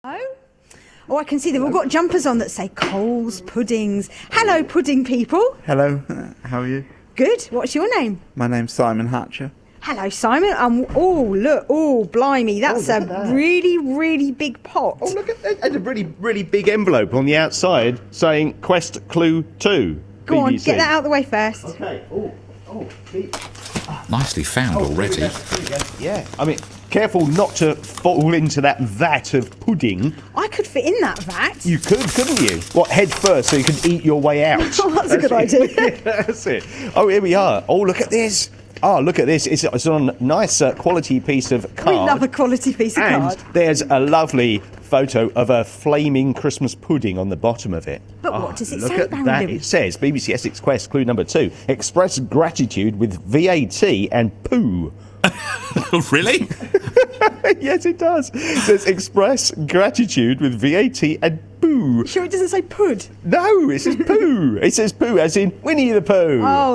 Oh, I can see they've all got jumpers on that say Coles Puddings. Hello, pudding people. Hello, how are you? Good. What's your name? My name's Simon Hatcher. Hello, Simon. Oh, look. Oh, blimey. That's look at that. really, really big pot. Oh, look at that. And a really, really big envelope on the outside saying Quest Clue 2. Go on, BBC. get that out of the way first. Okay. Nicely found already. Yeah. I mean, careful not to fall into that vat of pudding. I could fit in that vat. You could, couldn't you? What, head first so you can eat your way out? Oh, that's a good idea. That's it. Oh, here we are. Oh, look at this. Oh, look at this. It's on a nice quality piece of card. We love a quality piece of and card. there's a lovely photo of a flaming Christmas pudding on the bottom of it. But what does it Look say, at Barry that. Lewis? It says BBC Essex Quest Clue number 2. Express gratitude with VAT and poo. Really? Yes, it does. It says express gratitude with VAT and poo. Sure it doesn't say pud? No, it says poo. It says poo as in Winnie the Pooh. Oh,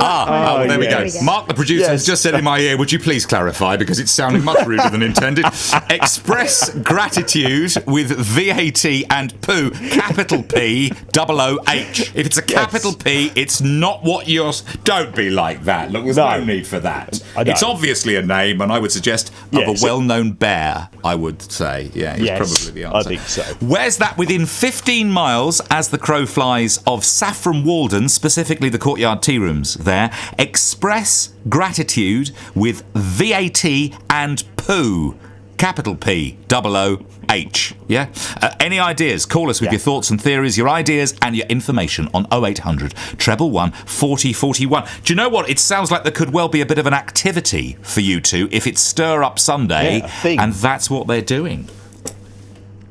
There we go. There we go. Mark, the producer, has Yes. just said in my ear, would you please clarify, because it's sounding much ruder than intended. Express gratitude with VAT and poo, capital P, double O-H. If it's a capital P, it's not what you're... Don't be like that. Look, there's no need for that. I know. It's obviously a name, and I would suggest of Yes. a well-known bear, I would say. Yeah, it's Yes, probably the answer. I think so. Where's that within 15 miles, as the crow flies, of Saffron, Walden, specifically the courtyard tea rooms there? Express gratitude with VAT and poo. Capital P, double O-H. Yeah? Any ideas? Call us with your thoughts and theories, your ideas and your information on 0800 111 40 41. Do you know what? It sounds like there could well be a bit of an activity for you two if it's Stir Up Sunday, Yeah, a thing. and that's what they're doing.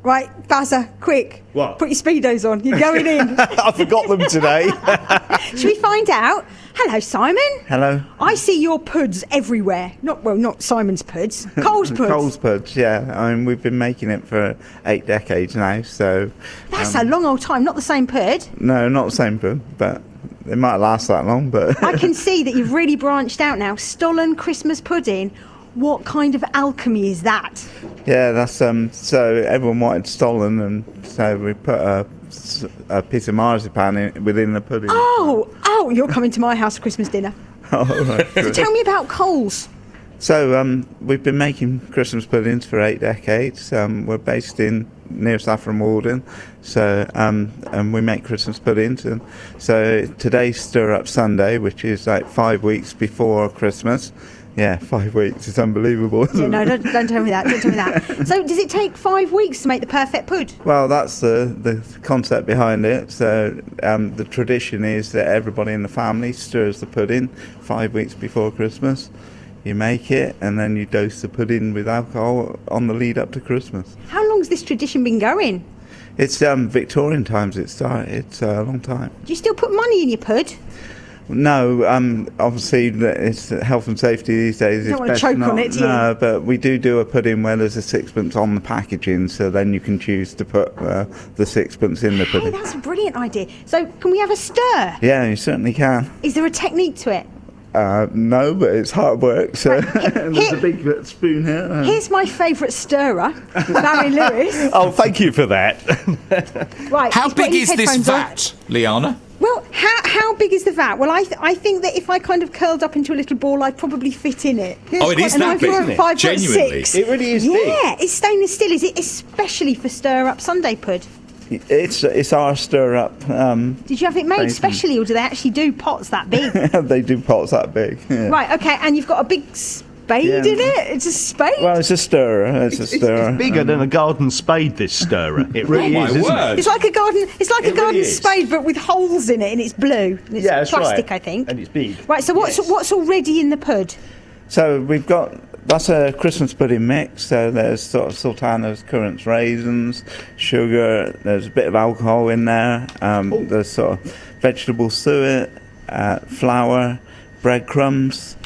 Right, Bazza, quick. What? Put your Speedos on. You're going in. I forgot them today. Should we find out? Hello, Simon. Hello. I see your puds everywhere. Not Simon's puds. Cole's puds. Coles Puds, yeah. I mean, we've been making it for 8 decades now, so... That's a long old time. Not the same pud. No, not the same pud, but it might last that long, but... I can see that you've really branched out now. Stollen Christmas pudding. What kind of alchemy is that? Yeah, that's... So everyone wanted stollen, and so we put a piece of marzipan within the pudding. Oh, you're coming to my house for Christmas dinner. Oh, right. So tell me about Coles. So we've been making Christmas puddings for 8 decades. We're based near Saffron, Walden, so and we make Christmas puddings. And so today's Stir Up Sunday, which is like 5 weeks before Christmas. Yeah, 5 weeks. It's unbelievable. Yeah, no, don't tell me that. Don't tell me that. So does it take 5 weeks to make the perfect pud? Well, that's the concept behind it. So the tradition is that everybody in the family stirs the pudding 5 weeks before Christmas. You make it, and then you dose the pudding with alcohol on the lead up to Christmas. How long's this tradition been going? It's Victorian times it started. It's a long time. Do you still put money in your pud? No, obviously it's health and safety these days. You don't want to choke on it, do you? No, but we do a pudding where there's a sixpence on the packaging, so then you can choose to put the sixpence in the Hey, pudding. that's a brilliant idea. So can we have a stir? Yeah, you certainly can. Is there a technique to it? No, but it's hard work. So and there's Here- a big spoon here. Here's my favourite stirrer, Barry Lewis. Oh, thank you for that. Right. How he's putting big his is this headphones on. vat, Liana? Well, how big is the vat? Well, I think that if I kind of curled up into a little ball, I'd probably fit in it. Oh, it is And that I'm big, from isn't it? 5'6". Genuinely. It really is big. Yeah, it's stainless steel. Is it especially for Stir Up Sunday pud? It's our stir up. Did you have it made Basement. specially, or do they actually do pots that big? They do pots that big. Yeah. Right. Okay. And you've got a big spade Yeah. in it. It's a spade. Well, it's a stirrer. It's a stirrer. It's bigger than a garden spade, this stirrer. It really Oh, my is, isn't word. it? It's like a garden. It's like a It garden really is. spade, but with holes in it, and it's blue. And it's Yeah, that's plastic, right. I think. And it's big. Right. So what's already in the pud? So we've got, that's a Christmas pudding mix. So there's sort of sultanas, currants, raisins, sugar. There's a bit of alcohol in there. There's sort of vegetable suet, flour, breadcrumbs.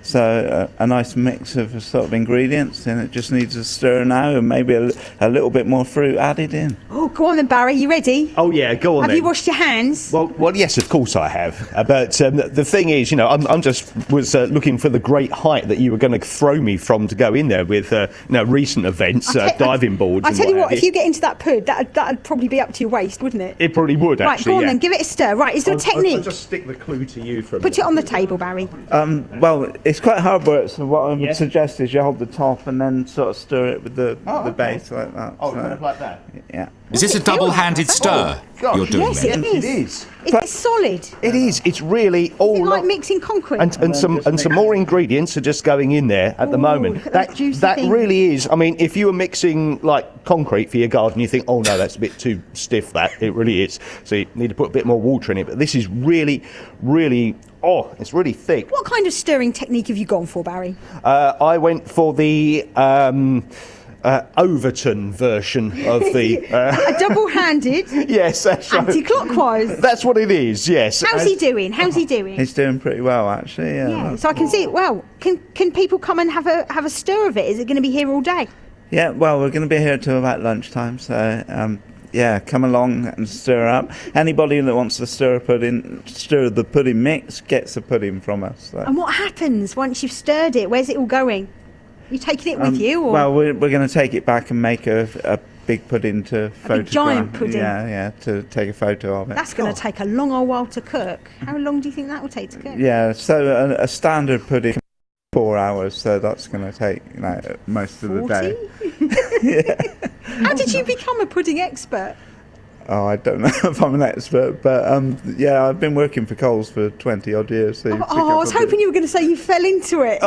So a nice mix of sort of ingredients, and it just needs a stir now, and maybe a little bit more fruit added in. Oh, go on then, Barry. You ready? Oh yeah, go on. Have then. you washed your hands? Well, yes, of course I have. But the thing is, I'm just was looking for the great height that you were going to throw me from to go in there with, recent events, diving boards. I tell you what, if you get into that pud, that'd probably be up to your waist, wouldn't it? It probably would, Right, actually. go on yeah. then, give it a stir. Right, is there a technique? I'll just stick the clue to you for a Put it on the table, Barry. Well, it's quite hard work, so what I would Yeah. suggest is you hold the top and then sort of stir it with the base like that. Oh, so, kind of like that. yeah. Is this a double-handed stir gosh, you're doing Yes, there? it is. It's solid. It is. It's really all Is it like mixing concrete? and some more ingredients are just going in there at the Ooh, moment. look at that juicy That thing. really is. I mean, if you were mixing like concrete for your garden, you think, oh no, that's a bit too stiff. That it really is. So you need to put a bit more water in it. But this is really, really. Oh, it's really thick. What kind of stirring technique have you gone for, Barry? I went for the Overton version of the. A double-handed, Yes, that's right. anti-clockwise. That's what it is. Yes. How's he doing? He's doing pretty well, actually. Yeah. Yeah, so I can see it well. Can people come and have a stir of it? Is it going to be here all day? Yeah, well, we're going to be here till about lunchtime, so yeah, come along and stir up. Anybody that wants to stir the pudding mix gets a pudding from us. So. And what happens once you've stirred it? Where's it all going? You taking it with you? Or? Well, we're going to take it back and make a big pudding to photograph. giant pudding? Yeah, to take a photo of it. That's going to take a long old while to cook. How long do you think that will take to cook? Yeah, so a standard pudding can be 4 hours, so that's going to take most of the 40? day. How did you become a pudding expert? Oh, I don't know if I'm an expert, but yeah, I've been working for Coles for 20 odd years. So I was hoping you were going to say you fell into it.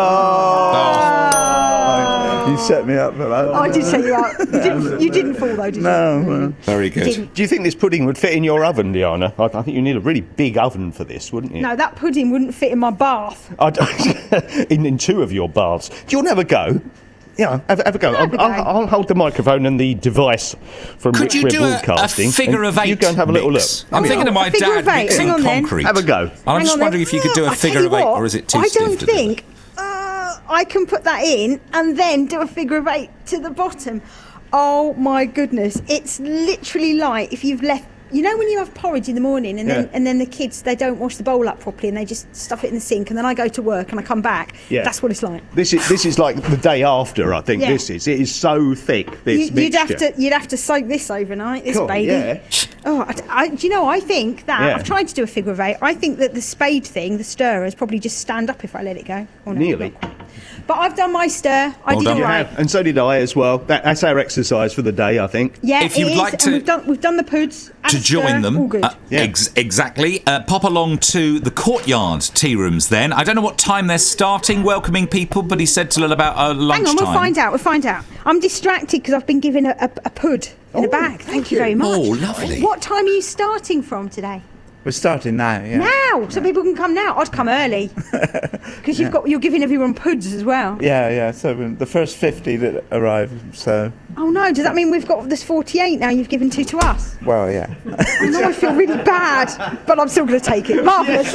you set me up for that. I did set you up. You didn't fall though, did you? No. Very good. Didn't. Do you think this pudding would fit in your oven, Diana? I think you need a really big oven for this, wouldn't you? No, that pudding wouldn't fit in my bath. in two of your baths. Do you want to have a go? Yeah, have a go. Have a go. I'll hold the microphone and the device from Could which you we're do a broadcasting. figure and of 8 You go and have a little look. mix? I'm thinking of my A figure dad of 8. mixing Hang on then. concrete. Have a go. I'm Hang just on wondering then. if you could do a I figure tell of you 8, what, or is it too I stiff don't to do? think I can put that in and then do a figure of 8 to the bottom. Oh my goodness. It's literally like if you've left, you know when you have porridge in the morning and then the kids, they don't wash the bowl up properly and they just stuff it in the sink, and then I go to work and I come back. Yeah. That's what it's like. This is like the day after. I think Yeah. this is. It is so thick. This You'd mixture. have to soak this overnight, this God, baby. yeah. Oh, do you know? I think that Yeah. I've tried to do a figure of 8. I think that the spade thing, the stirrer, is probably just stand up if I let it go. Oh, no, Nearly. not quite. But I've done my stir. I Well did done. all You right. And so did I as well. That's our exercise for the day, I think. Yeah, If you'd it is, like and to- we've done the puds and To the join stir, them, all good. Yeah. exactly. Pop along to the courtyard tea rooms. Then I don't know what time they're starting welcoming people, but he said till about lunchtime. Hang on, we'll find out. I'm distracted because I've been given a pud in a bag. Thank you very much. Oh, lovely. What time are you starting from today? We're starting now, yeah. Now, so people can come now. I'd come early because you're giving everyone puds as well. Yeah, so the first 50 that arrive, so, Oh no, does that mean there's 48 now? You've given 2 to us. well, yeah. I know I feel really bad, but I'm still going to take it. Marvellous.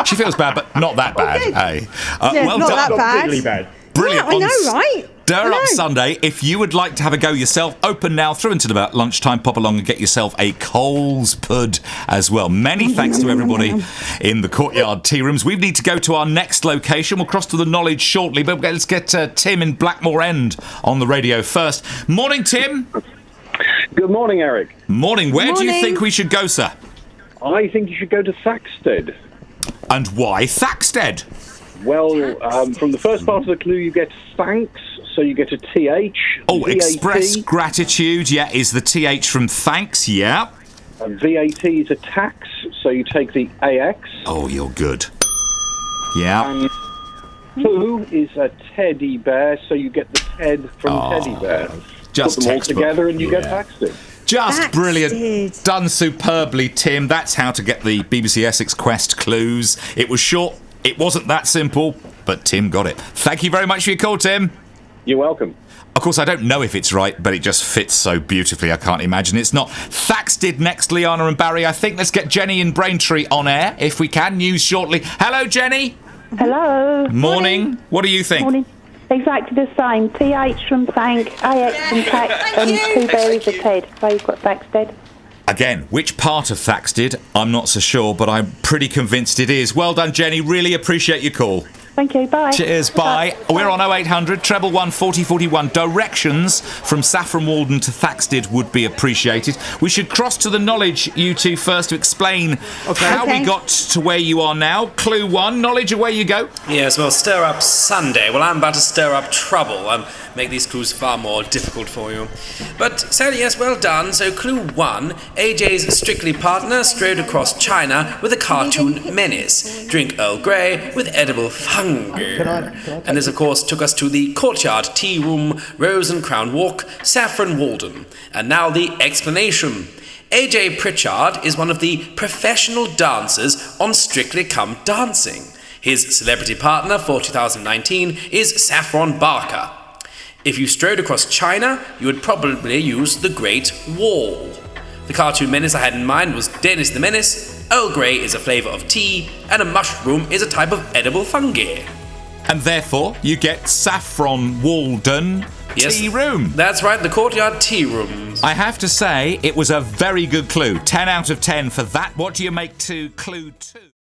She feels bad, but not that bad. good. Hey, Yeah, well not done. that bad. Particularly bad. Brilliant. Yeah, I on know, right? Stir I Up know. Sunday. If you would like to have a go yourself, open now through until about lunchtime. Pop along and get yourself a Coles pud as well. Many thanks to everybody in the courtyard tea rooms. We need to go to our next location. We'll cross to the Knowledge shortly, but let's get Tim in Blackmore End on the radio first. Morning, Tim. Good morning, Eric. Morning. Where do you Morning. think we should go, sir? I think you should go to Thaxted. And why Thaxted? Well, from the first part of the clue, you get thanks, so you get a TH. Oh, VAT, express gratitude. Yeah, is the TH from thanks? Yeah. and VAT is a tax, so you take the AX. Oh, you're good. Yeah. And two is a teddy bear, so you get the Ted from teddy bear. Just Put them all textbook. together and you get Yeah. Thaxted. Just That's brilliant. it. Done superbly, Tim. That's how to get the BBC Essex Quest clues. It was short. It wasn't that simple, but Tim got it. Thank you very much for your call, Tim. You're welcome. Of course, I don't know if it's right, but it just fits so beautifully, I can't imagine it's not. Thaxted next, Liana and Barry. I think let's get Jenny in Braintree on air, if we can. News shortly. Hello, Jenny. Hello. Morning. What do you think? Morning. Exactly the same. TH from thank, AX from tax, and two berries of Ted. So you've got Thaxted. Again, which part of Thaxted? I'm not so sure, but I'm pretty convinced it is. Well done, Jenny. Really appreciate your call. Thank you. Bye. Cheers, bye. We're on 0800 111 4041. Directions from Saffron Walden to Thaxted would be appreciated. We should cross to the knowledge, you two, first to explain how we got to where you are now. Clue 1, knowledge, away you go. Yes, well, stir up Sunday. Well, I'm about to stir up trouble. Make these clues far more difficult for you. But, Sally, yes, well done. So, clue 1, AJ's Strictly partner strode across China with a cartoon menace. Drink Earl Grey with edible fungi. And this, of course, took us to the Courtyard Tea Room, Rose and Crown Walk, Saffron Walden. And now the explanation. AJ Pritchard is one of the professional dancers on Strictly Come Dancing. His celebrity partner for 2019 is Saffron Barker. If you strode across China, you would probably use the Great Wall. The cartoon menace I had in mind was Dennis the Menace, Earl Grey is a flavour of tea, and a mushroom is a type of edible fungi. And therefore, you get Saffron Walden Tea Room. That's right, the Courtyard Tea Rooms. I have to say, it was a very good clue. 10 out of 10 for that. What do you make to clue 2?